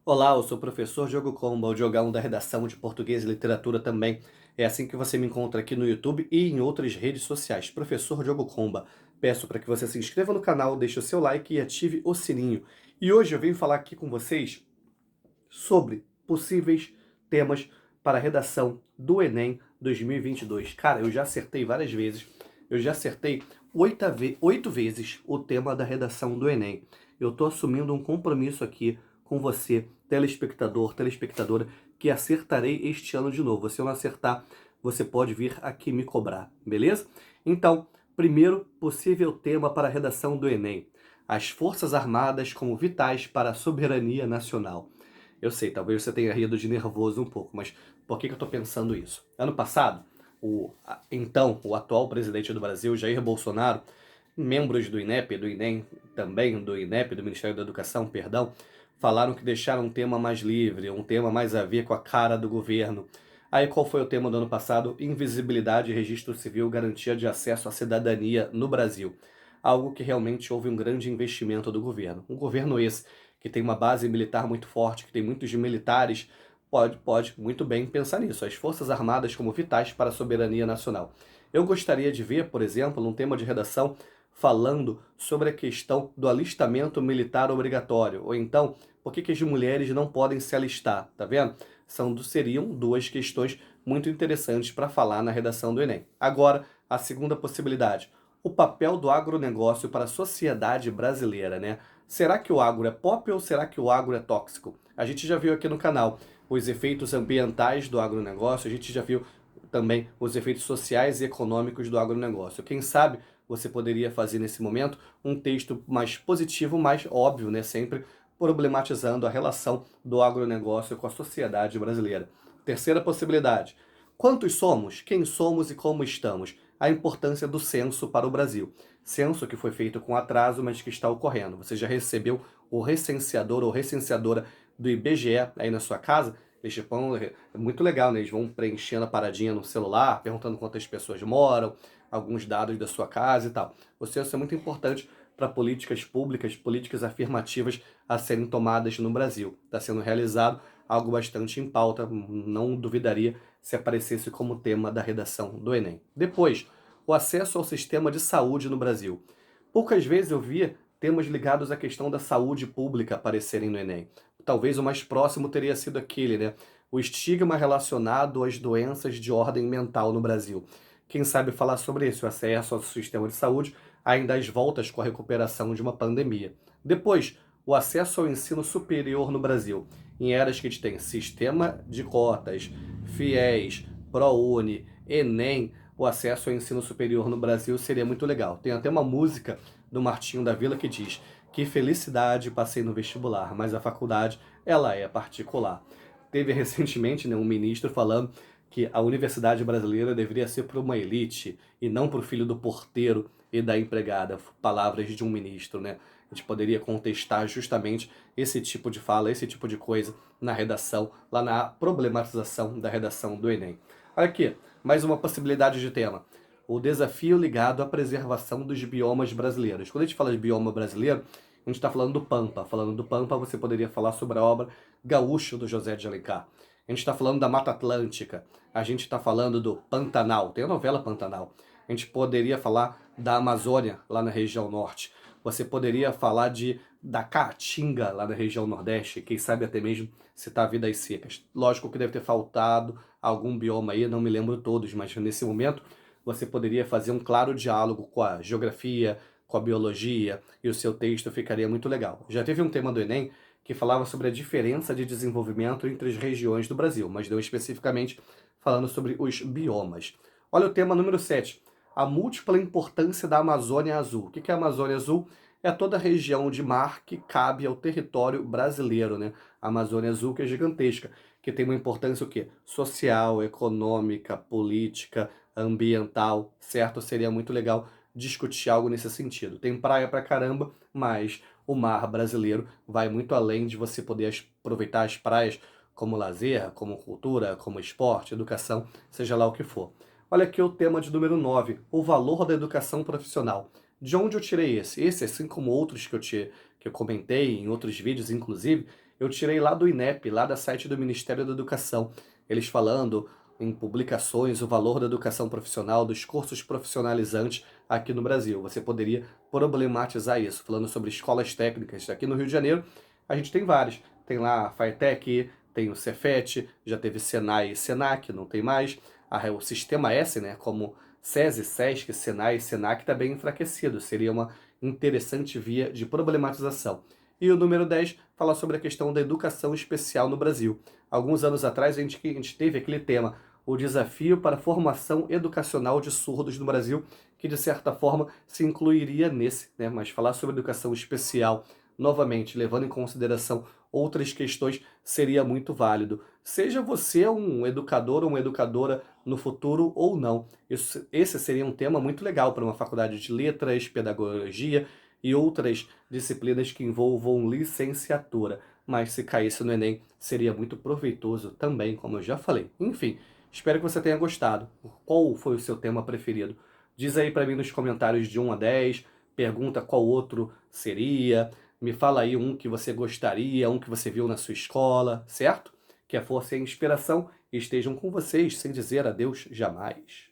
Olá, eu sou o professor Diogo Comba, o Diogão da redação de Português e Literatura também. É assim que você me encontra aqui no YouTube e em outras redes sociais. Professor Diogo Comba. Peço para que você se inscreva no canal, deixe o seu like e ative o sininho. E hoje eu venho falar aqui com vocês sobre possíveis temas para a redação do Enem 2022. Cara, eu já acertei várias vezes. Eu já acertei oito vezes o tema da redação do Enem. Eu estou assumindo um compromisso aqui com você, telespectador, telespectadora, que acertarei este ano de novo. Se eu não acertar, você pode vir aqui me cobrar, beleza? Então, primeiro possível tema para a redação do Enem: as Forças Armadas como vitais para a soberania nacional. Eu sei, talvez você tenha rido de nervoso um pouco, mas por que eu estou pensando isso? Ano passado, o atual presidente do Brasil, Jair Bolsonaro, membros do INEP, do INEM também, do INEP, do Ministério da Educação, perdão, falaram que deixaram um tema mais livre, um tema mais a ver com a cara do governo. Aí qual foi o tema do ano passado? Invisibilidade, registro civil, garantia de acesso à cidadania no Brasil. Algo que realmente houve um grande investimento do governo. Um governo esse que tem uma base militar muito forte, que tem muitos militares, pode muito bem pensar nisso. As Forças Armadas como vitais para a soberania nacional. Eu gostaria de ver, por exemplo, um tema de redação falando sobre a questão do alistamento militar obrigatório, ou então, por que as mulheres não podem se alistar, tá vendo? Seriam duas questões muito interessantes para falar na redação do Enem. Agora, a segunda possibilidade, o papel do agronegócio para a sociedade brasileira, né? Será que o agro é pop ou será que o agro é tóxico? A gente já viu aqui no canal os efeitos ambientais do agronegócio, a gente já viu também os efeitos sociais e econômicos do agronegócio. Quem sabe você poderia fazer nesse momento um texto mais positivo, mais óbvio, né? Sempre problematizando a relação do agronegócio com a sociedade brasileira. Terceira possibilidade: quantos somos, quem somos e como estamos? A importância do censo para o Brasil. Censo que foi feito com atraso, mas que está ocorrendo. Você já recebeu o recenseador ou recenseadora do IBGE aí na sua casa? Eles vão, é muito legal, né? Eles vão preenchendo a paradinha no celular, perguntando quantas pessoas moram, alguns dados da sua casa e tal. O censo é muito importante para políticas públicas, políticas afirmativas a serem tomadas no Brasil. Está sendo realizado algo bastante em pauta, não duvidaria se aparecesse como tema da redação do Enem. Depois, o acesso ao sistema de saúde no Brasil. Poucas vezes eu via temas ligados à questão da saúde pública aparecerem no Enem. Talvez o mais próximo teria sido aquele, né? O estigma relacionado às doenças de ordem mental no Brasil. Quem sabe falar sobre isso, o acesso ao sistema de saúde, ainda às voltas com a recuperação de uma pandemia. Depois, o acesso ao ensino superior no Brasil. Em eras que a gente tem sistema de cotas, FIES, ProUni, Enem, o acesso ao ensino superior no Brasil seria muito legal. Tem até uma música do Martinho da Vila que diz: que felicidade, passei no vestibular, mas a faculdade, ela é particular. Teve recentemente, né, um ministro falando que a universidade brasileira deveria ser para uma elite e não para o filho do porteiro e da empregada. Palavras de um ministro, né? A gente poderia contestar justamente esse tipo de fala, esse tipo de coisa na redação, lá na problematização da redação do Enem. Olha aqui, mais uma possibilidade de tema: o desafio ligado à preservação dos biomas brasileiros. Quando a gente fala de bioma brasileiro, a gente está falando do Pampa. Falando do Pampa, você poderia falar sobre a obra Gaúcho, do José de Alencar. A gente está falando da Mata Atlântica. A gente está falando do Pantanal. Tem a novela Pantanal. A gente poderia falar da Amazônia, lá na região norte. Você poderia falar da Caatinga, lá na região nordeste. Quem sabe até mesmo citar vidas secas. Lógico que deve ter faltado algum bioma aí, não me lembro todos, mas nesse momento você poderia fazer um claro diálogo com a geografia, com a biologia, e o seu texto ficaria muito legal. Já teve um tema do Enem que falava sobre a diferença de desenvolvimento entre as regiões do Brasil, mas deu especificamente falando sobre os biomas. Olha o tema número 7: a múltipla importância da Amazônia Azul. O que é a Amazônia Azul? É toda a região de mar que cabe ao território brasileiro, né? A Amazônia Azul, que é gigantesca, que tem uma importância o quê? Social, econômica, política, ambiental, certo? Seria muito legal discutir algo nesse sentido. Tem praia pra caramba, mas o mar brasileiro vai muito além de você poder aproveitar as praias como lazer, como cultura, como esporte, educação, seja lá o que for. Olha aqui o tema de número 9: o valor da educação profissional. De onde eu tirei esse? Esse, assim como outros que eu comentei em outros vídeos, inclusive, eu tirei lá do INEP, lá da site do Ministério da Educação. Eles falando em publicações o valor da educação profissional, dos cursos profissionalizantes aqui no Brasil. Você poderia problematizar isso, falando sobre escolas técnicas. Aqui no Rio de Janeiro, a gente tem várias. Tem lá a FATEC, tem o Cefet, já teve Senai e Senac, não tem mais. O Sistema S, né, como SESI, SESC, Senai e Senac, está bem enfraquecido. Seria uma interessante via de problematização. E o número 10 fala sobre a questão da educação especial no Brasil. Alguns anos atrás a gente teve aquele tema, o desafio para a formação educacional de surdos no Brasil, que de certa forma se incluiria nesse, né? Mas falar sobre educação especial, novamente, levando em consideração outras questões, seria muito válido. Seja você um educador ou uma educadora no futuro ou não. Esse seria um tema muito legal para uma faculdade de letras, pedagogia e outras disciplinas que envolvam licenciatura. Mas se caísse no Enem, seria muito proveitoso também, como eu já falei. Enfim, espero que você tenha gostado. Qual foi o seu tema preferido? Diz aí para mim nos comentários de 1 a 10, pergunta qual outro seria, me fala aí um que você gostaria, um que você viu na sua escola, certo? Que a força e a inspiração estejam com vocês, sem dizer adeus jamais.